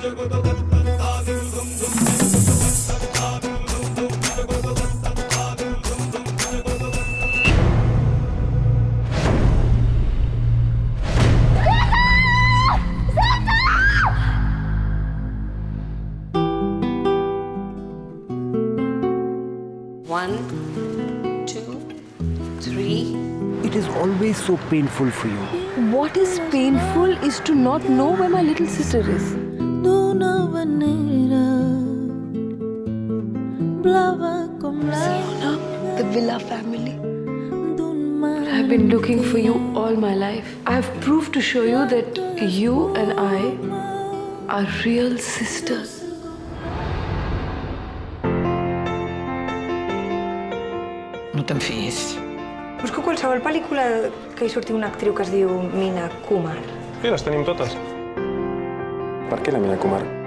One, two, three. It is always so painful for you. What is painful is to not know where my little sister is. Salona, the Villa family. I've been looking for you all my life. I've proved to show you that you and I are real sisters. No te'n fiïs. Busco qualsevol pel·lícula que hi surti una actriu que es diu Mina Kumar. Sí, les tenim totes. Per què la Mina Kumar?